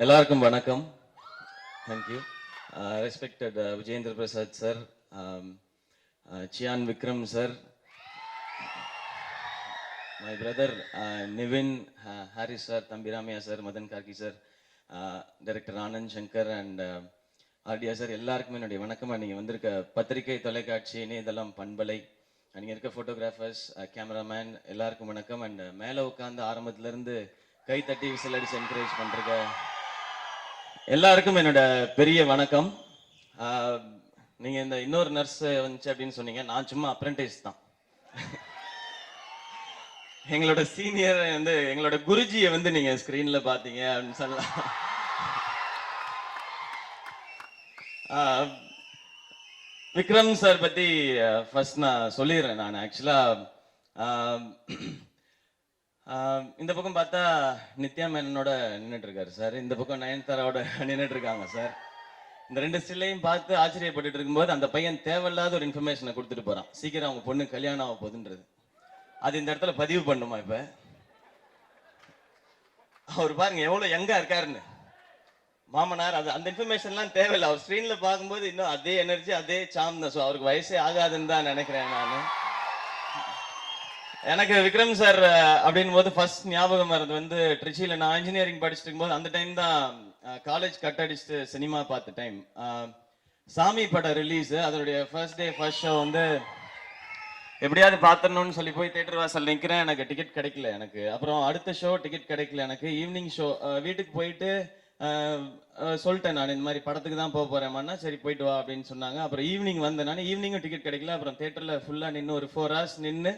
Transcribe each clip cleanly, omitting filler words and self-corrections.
எல்லாருக்கும் வணக்கம். Thank you. Respected Vijendra Prasad sir, Chiyaan Vikram sir, my brother Nivin, Harris sir, தம்பி Ramaiah sir, Madhan Karky sir, director Anand Shankar and ஆர்டியா சார், எல்லாருக்குமே என்னுடைய வணக்கம். நீங்கள் வந்திருக்க பத்திரிகை, தொலைக்காட்சி, இணையதளம், பண்பலை, நீங்கள் இருக்க ஃபோட்டோகிராஃபர்ஸ், கேமராமேன், எல்லாருக்கும் வணக்கம். அண்ட் மேலே உட்காந்து ஆரம்பத்துலேருந்து கை தட்டி விசில் அடிச்சு என்கரேஜ் பண்ணுறக்க எல்லாருக்கும் என்னோட பெரிய வணக்கம். நீங்க இந்த இன்னொரு நர்ஸ் வந்துச்சு அப்படின்னு சொன்னீங்க. நான் சும்மா அப்ரெண்டிஸ் தான். எங்களோட சீனியர் வந்து எங்களோட குருஜியை வந்து நீங்க ஸ்கிரீன்ல பாத்தீங்க அப்படின்னு சொல்லலாம். விக்ரம் சார் பத்தி ஃபர்ஸ்ட் நான் சொல்லிடுறேன். நான் ஆக்சுவலா இந்த பக்கம் பார்த்தா நித்யா மேனனோட நின்றுட்டு இருக்காரு சார், இந்த பக்கம் நயன்தாராவோட நின்றுட்டு இருக்காங்க சார். இந்த ரெண்டு ஸ்டில்லையும் பார்த்து ஆச்சரியப்பட்டு இருக்கும்போது அந்த பையன் தேவையில்லாத ஒரு இன்ஃபர்மேஷனை கொடுத்துட்டு போறான். சீக்கிரம் அவங்க பொண்ணு கல்யாணம் ஆக போகுதுன்றது. அது இந்த இடத்துல பதிவு பண்ணுமா? இப்ப அவர் பாருங்க எவ்வளவு யங்கா இருக்காருன்னு. மாமனார் அது அந்த இன்ஃபர்மேஷன்லாம் தேவையில்லை. அவர் ஸ்க்ரீன்ல பார்க்கும்போது இன்னும் அதே எனர்ஜி, அதே சாம் தான். ஸோ அவருக்கு வயசே ஆகாதுன்னு தான் நினைக்கிறேன் நான். எனக்கு விக்ரம் சார் அப்படின் போது ஃபர்ஸ்ட் ஞாபகம் வர்றது வந்து ட்ரிச்சியில் நான் இன்ஜினியரிங் படிச்சுட்டு இருக்கும்போது அந்த டைம் தான் காலேஜ் கட் அடிச்சுட்டு சினிமா பார்த்த டைம். சாமி படம் ரிலீஸ், அதனுடைய ஃபர்ஸ்ட் டே ஃபர்ஸ்ட் ஷோ வந்து எப்படியாவது பார்த்துடணும்னு சொல்லி போய் தேட்டர் வாசல் நிற்கிறேன். எனக்கு டிக்கெட் கிடைக்கல. எனக்கு அப்புறம் அடுத்த ஷோ டிக்கெட் கிடைக்கல. எனக்கு ஈவினிங் ஷோ வீட்டுக்கு போயிட்டு சொல்லிட்டேன் நான் இந்த மாதிரி படத்துக்கு தான் போக போறேன். சரி போயிட்டு வா அப்படின்னு சொன்னாங்க. அப்புறம் ஈவினிங் வந்தேன் நான். ஈவினிங்கும் டிக்கெட் கிடைக்கல. அப்புறம் தேட்டரில் ஃபுல்லாக நின்று ஒரு 4 hours நின்று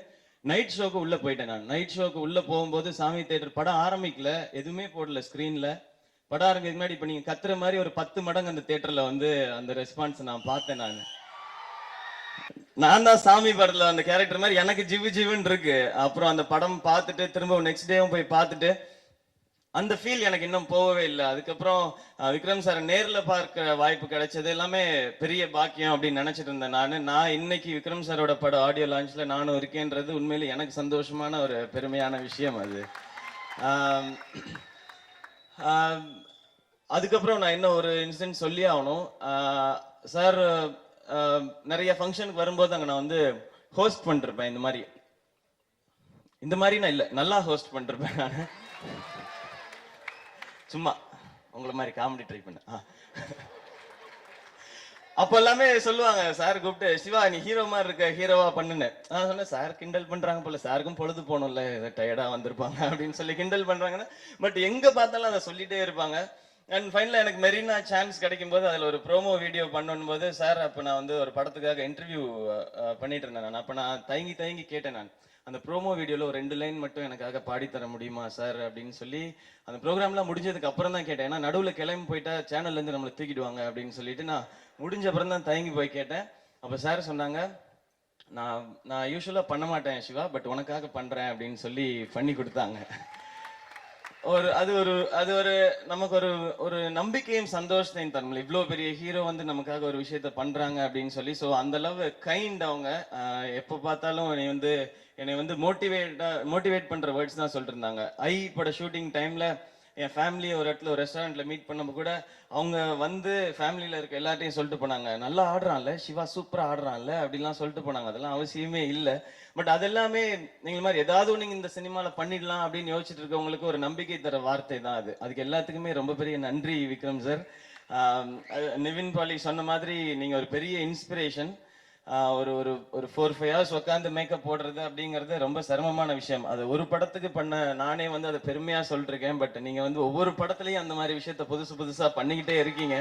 நைட் ஷோக்கு உள்ள போயிட்டேன் நான். நைட் ஷோக்கு உள்ள போகும்போது சாமி தேட்டர் படம் ஆரம்பிக்கல, எதுவுமே போடல ஸ்கிரீன்ல. படம் ஆரம்பிக்க முன்னாடி இப்ப நீங்க கத்துற மாதிரி ஒரு 10 மடங்கு அந்த தேட்டர்ல வந்து அந்த ரெஸ்பான்ஸ் நான் பார்த்தேன். நான் தான் சாமி படத்துல அந்த கேரக்டர் மாதிரி எனக்கு ஜிவு ஜிவுன்னு இருக்கு. அப்புறம் அந்த படம் பார்த்துட்டு திரும்ப நெக்ஸ்ட் டேவும் போய் பார்த்துட்டு அந்த ஃபீல் எனக்கு இன்னும் போகவே இல்லை. அதுக்கப்புறம் விக்ரம் சார் நேர்ல பார்க்க வாய்ப்பு கிடைச்சது எல்லாமே பெரிய பாக்கியம் அப்படின்னு நினைச்சிட்டு இருந்தேன் நான் இன்னைக்கு விக்ரம் சாரோட படம் ஆடியோ லான்ச்ல நானும் இருக்கேன்றது உண்மையிலே எனக்கு சந்தோஷமான ஒரு பெருமையான விஷயம் அது. அதுக்கப்புறம் நான் இன்னும் ஒரு இன்சிடென்ட் சொல்லி ஆகணும். சார் நிறைய ஃபங்க்ஷனுக்கு வரும்போது அங்கே நான் வந்து ஹோஸ்ட் பண்ணிருப்பேன். இந்த மாதிரி நான் இல்லை, நல்லா ஹோஸ்ட் பண்ணிருப்பேன் நான். சும்மா உங்களை மாதிரி காமெடி ட்ரை பண்ண. அப்ப எல்லாமே சொல்லுவாங்க, சார் கூப்பிட்டு சிவா நீ ஹீரோ மாதிரி இருக்க, ஹீரோவா பண்ணுன்னு. நான் சொன்னேன் சார் கிண்டல் பண்றாங்க போல, சாருக்கும் பொழுது போகணும்ல, டயர்டா வந்திருப்பாங்க அப்படின்னு சொல்லி கிண்டல் பண்றாங்கன்னா. பட் எங்க பார்த்தாலும் அதை சொல்லிட்டே இருப்பாங்க. அண்ட் ஃபைனலா எனக்கு மெரினா சான்ஸ் கிடைக்கும் போது அதுல ஒரு ப்ரோமோ வீடியோ பண்ணணும் போது சார் அப்ப நான் வந்து ஒரு படத்துக்காக இன்டர்வியூ பண்ணிட்டு இருந்தேன் நான். அப்ப நான் தயங்கி கேட்டேன் நான், அந்த ப்ரோமோ வீடியோல ஒரு 2 லைன் மட்டும் எனக்காக பாடித்தர முடியுமா சார் அப்படின்னு சொல்லி அந்த ப்ரோக்ராம்லாம் முடிஞ்சதுக்கு அப்புறம் தான் கேட்டேன். ஏன்னா நடுவில் கிளம்பி போயிட்டா சேனல்ல இருந்து நம்மளை தூக்கிடுவாங்க அப்படின்னு சொல்லிட்டு நான் முடிஞ்ச அப்புறம் தான் தயங்கி போய் கேட்டேன். அப்ப சார் சொன்னாங்க, நான் யூஸ்வலா பண்ண மாட்டேன் சிவா, பட் உனக்காக பண்றேன் அப்படின்னு சொல்லி பண்ணி கொடுத்தாங்க. அது ஒரு நமக்கு ஒரு நம்பிக்கையும் சந்தோஷத்தையும் தரும். இவ்வளவு பெரிய ஹீரோ வந்து நமக்காக ஒரு விஷயத்த பண்றாங்க அப்படின்னு சொல்லி. ஸோ அந்த அளவு கைண்ட் அவங்க. எப்போ பார்த்தாலும் என்னை வந்து மோட்டிவேட் பண்ற வேர்ட்ஸ் தான் சொல்லிட்டு இருந்தாங்க. பட ஷூட்டிங் டைம்ல என் ஃபேமிலியை ஒரு இடத்துல ஒரு ரெஸ்டாரண்ட்ல மீட் பண்ணப்போ கூட அவங்க வந்து ஃபேமிலியில இருக்க எல்லாத்தையும் சொல்லிட்டு போனாங்க, நல்லா ஆடுறான்ல சிவா, சூப்பரா ஆடுறான்ல அப்படிலாம் சொல்லிட்டு போனாங்க. அதெல்லாம் அவசியமே இல்லை. பட் அதெல்லாமே நீங்க மாதிரி ஏதாவது நீங்க இந்த சினிமால பண்ணிடலாம் அப்படின்னு யோசிச்சுட்டு இருக்கவங்களுக்கு ஒரு நம்பிக்கை தர வார்த்தை தான் அது. அதுக்கு எல்லாத்துக்குமே ரொம்ப பெரிய நன்றி விக்ரம் சார். நிவின் பாலி சொன்ன மாதிரி நீங்க ஒரு பெரிய இன்ஸ்பிரேஷன். ஒரு 4-5 hours உட்காந்து மேக்கப் போடுறது அப்படிங்கிறது ரொம்ப சிரமமான விஷயம். அது ஒரு படத்துக்கு பண்ண நானே வந்து அதை பெருமையா சொல்லிருக்கேன். பட் நீங்க வந்து ஒவ்வொரு படத்துலயும் அந்த மாதிரி விஷயத்த புதுசா பண்ணிக்கிட்டே இருக்கீங்க.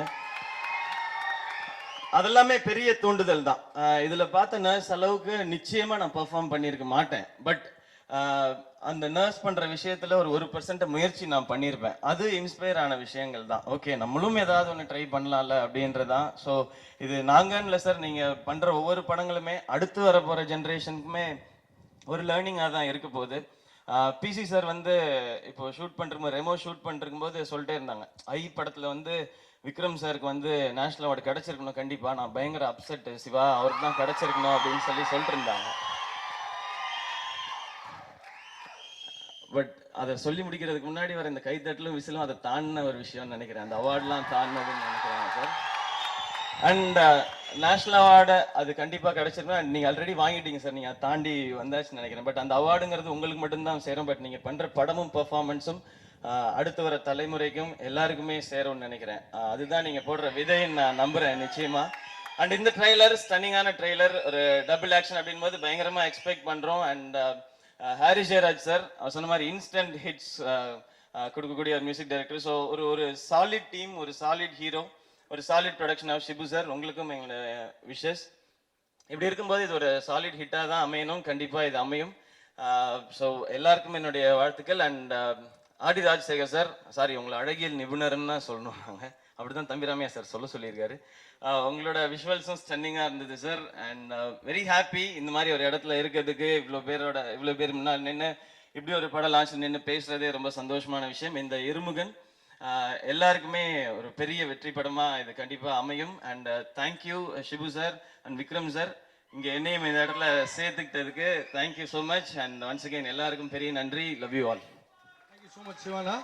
அதெல்லாமே பெரிய தூண்டுதல் தான். இதுல பார்த்த நர்ஸ் அளவுக்கு நிச்சயமா நான் பெர்ஃபார்ம் பண்ணியிருக்க மாட்டேன். பட் அந்த நர்ஸ் பண்ற விஷயத்துல ஒரு 1% முயற்சி நான் பண்ணியிருப்பேன். அது இன்ஸ்பயர் ஆன விஷயங்கள் தான். ஓகே நம்மளும் ஏதாவது ஒன்று ட்ரை பண்ணலாம்ல அப்படின்றதான். ஸோ இது நாங்கன்னு சார், நீங்க பண்ற ஒவ்வொரு படங்களுமே அடுத்து வர போற ஜென்ரேஷனுக்குமே ஒரு லேர்னிங்காக தான் இருக்க போகுது. பிசி சார் வந்து இப்போ ஷூட் பண்ணிருக்கும் ரெமோ ஷூட் பண்ணிருக்கும் போது சொல்லிட்டே இருந்தாங்க, படத்துல வந்து விக்ரம் சாருக்கு வந்து நேஷனல் அவார்டு கிடைச்சிருக்கணும் கண்டிப்பா. நான் பயங்கர அப்செட் சிவா, அவருக்கு தான் கிடைச்சிருக்கணும் அப்படின்னு சொல்லிட்டு இருந்தாங்க. பட் அதை சொல்லி முடிக்கிறதுக்கு முன்னாடி வர இந்த கைத்தட்டலும் விசிலும் அதை தாண்டின ஒரு விஷயம்னு நினைக்கிறேன். அந்த அவார்ட்லாம் தாண்டினதுன்னு நினைக்கிறேன் சார். அண்ட் நேஷனல் அவார்டு அது கண்டிப்பாக கிடைச்சிருந்தா நீங்கள் ஆல்ரெடி வாங்கிட்டீங்க சார், நீங்கள் அதை தாண்டி வந்தாச்சுன்னு நினைக்கிறேன். பட் அந்த அவார்டுங்கிறது உங்களுக்கு மட்டும்தான் சேரும். பட் நீங்கள் பண்ணுற படமும் பெர்ஃபார்மன்ஸும் அடுத்து வர தலைமுறைக்கும் எல்லாருக்குமே சேரும்னு நினைக்கிறேன். அதுதான் நீங்கள் போடுற விதைன்னு நான் நம்புகிறேன் நிச்சயமா. அண்ட் இந்த ட்ரெய்லர் ஸ்டன்னிங்கான ட்ரெய்லர், ஒரு டபுள் ஆக்ஷன் அப்படின் போது பயங்கரமாக எக்ஸ்பெக்ட் பண்ணுறோம். அண்ட் ஹாரி ஜெயராஜ் சார் அவர் சொன்ன மாதிரி இன்ஸ்டன்ட் ஹிட்ஸ் கொடுக்கக்கூடிய ஒரு மியூசிக் டைரக்டர். ஸோ ஒரு சாலிட் டீம், ஒரு சாலிட் ஹீரோ, ஒரு solid production of Shibu sir. உங்களுக்கும் எங்களோட விஷஸ். இப்படி இருக்கும்போது இது ஒரு சாலிட் ஹிட்டாக தான் அமையணும். கண்டிப்பாக இது அமையும். ஸோ எல்லாருக்கும் என்னுடைய வாழ்த்துக்கள். And Aadi Rajasekar sir, sorry உங்களை அழகியல் நிபுணர்னு தான் சொல்லணும் நாங்கள், அப்படிதான் தம்பிராமையா சார் சொல்லியிருக்காரு. உங்களோட விஷுவல்ஸும் ஸ்டன்னிங்காக இருந்தது சார். அண்ட் வெரி ஹாப்பி இந்த மாதிரி ஒரு இடத்துல இருக்கிறதுக்கு, இவ்வளோ பேர் முன்னால் நின்று இப்படி ஒரு படம் லான்ச் நின்று பேசுறதே ரொம்ப சந்தோஷமான விஷயம். இந்த இருமுகன் எல்லாருக்குமே ஒரு பெரிய வெற்றி படமா இது கண்டிப்பா அமையும். And thank you Shibu sir and Vikram sir, இங்க என்னையும் இந்த இடத்துல சேர்த்துக்கிட்டதுக்கு thank you so much. And once again எல்லாருக்கும் பெரிய நன்றி. Love you all. Thank you so much Siwana.